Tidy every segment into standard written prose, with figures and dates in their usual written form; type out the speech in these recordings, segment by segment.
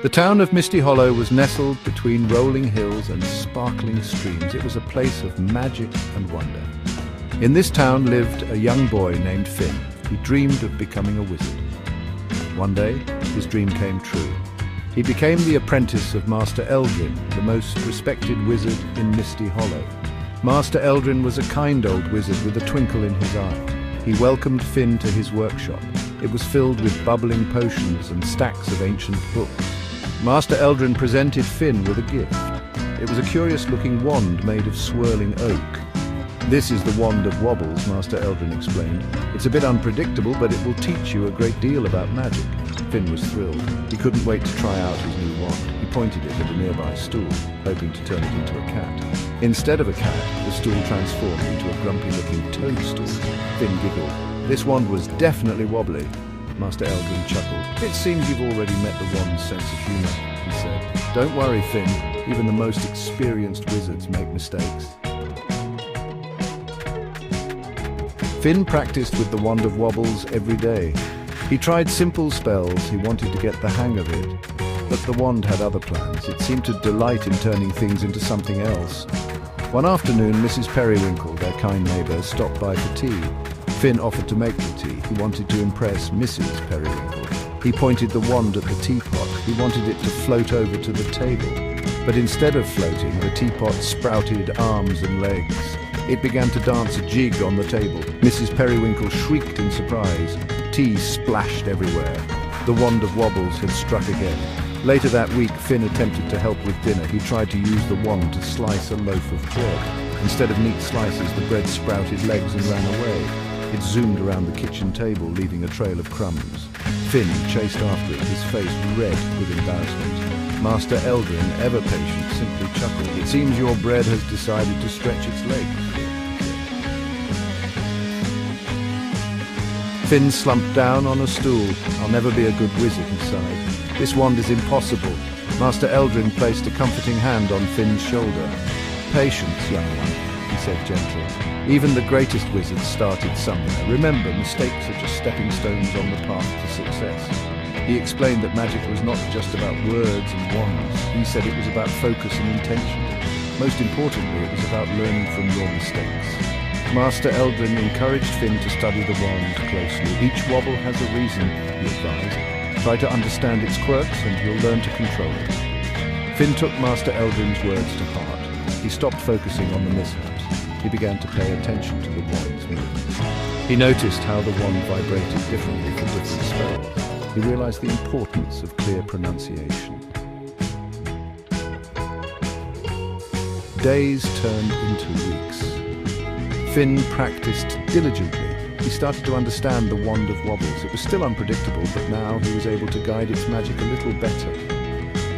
The town of Misty Hollow was nestled between rolling hills and sparkling streams. It was a place of magic and wonder. In this town lived a young boy named Finn. He dreamed of becoming a wizard. One day, his dream came true. He became the apprentice of Master Eldrin, the most respected wizard in Misty Hollow. Master Eldrin was a kind old wizard with a twinkle in his eye. He welcomed Finn to his workshop. It was filled with bubbling potions and stacks of ancient books. Master Eldrin presented Finn with a gift. It was a curious-looking wand made of swirling oak. "This is the wand of wobbles," Master Eldrin explained. "It's a bit unpredictable, but it will teach you a great deal about magic." Finn was thrilled. He couldn't wait to try out his new wand. He pointed it at a nearby stool, hoping to turn it into a cat. Instead of a cat, the stool transformed into a grumpy-looking toadstool. Finn giggled. This wand was definitely wobbly. Master Eldrin chuckled. "It seems you've already met the wand's sense of humor," he said. "Don't worry, Finn. Even the most experienced wizards make mistakes." Finn practiced with the wand of wobbles every day. He tried simple spells. He wanted to get the hang of it. But the wand had other plans. It seemed to delight in turning things into something else. One afternoon, Mrs. Periwinkle, their kind neighbour, stopped by for tea. Finn offered to make the tea. He wanted to impress Mrs. Periwinkle. He pointed the wand at the teapot. He wanted it to float over to the table. But instead of floating, the teapot sprouted arms and legs. It began to dance a jig on the table. Mrs. Periwinkle shrieked in surprise. Tea splashed everywhere. The wand of wobbles had struck again. Later that week, Finn attempted to help with dinner. He tried to use the wand to slice a loaf of bread. Instead of neat slices, the bread sprouted legs and ran away. It zoomed around the kitchen table, leaving a trail of crumbs. Finn chased after it, his face red with embarrassment. Master Eldrin, ever patient, simply chuckled. "It seems your bread has decided to stretch its legs," he said. Finn slumped down on a stool. "I'll never be a good wizard," he sighed. "This wand is impossible." Master Eldrin placed a comforting hand on Finn's shoulder. "Patience, young one," he said gently. "Even the greatest wizards started somewhere. Remember, mistakes are just stepping stones on the path to success." He explained that magic was not just about words and wands. He said it was about focus and intention. Most importantly, it was about learning from your mistakes. Master Eldrin encouraged Finn to study the wand closely. "Each wobble has a reason," he advised. "Try to understand its quirks and you'll learn to control it." Finn took Master Eldrin's words to heart. He stopped focusing on the mishaps. He began to pay attention to the wand's movements. He noticed how the wand vibrated differently for different spells. He realized the importance of clear pronunciation. Days turned into weeks. Finn practiced diligently. He started to understand the wand of wobbles. It was still unpredictable, but now he was able to guide its magic a little better.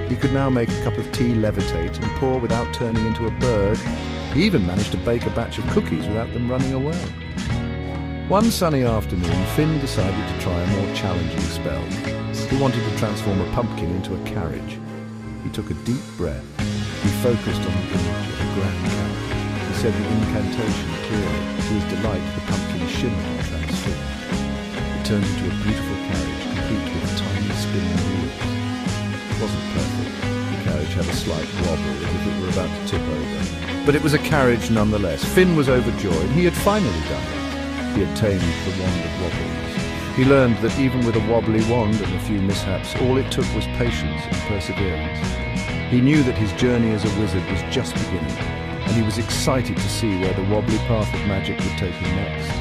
He could now make a cup of tea levitate and pour without turning into a bird. He even managed to bake a batch of cookies without them running away. One sunny afternoon, Finn decided to try a more challenging spell. He wanted to transform a pumpkin into a carriage. He took a deep breath. He focused on the image of a grand carriage. He said the incantation clearly. To his delight, the pumpkin shimmered and transformed. It turned into a beautiful carriage, complete with tiny spinning wheels. It wasn't perfect. The carriage had a slight wobble, as if it were about to tip over. But it was a carriage nonetheless. Finn was overjoyed. He had finally done it. He had tamed the wand of wobbles. He learned that even with a wobbly wand and a few mishaps, all it took was patience and perseverance. He knew that his journey as a wizard was just beginning, and he was excited to see where the wobbly path of magic would take him next.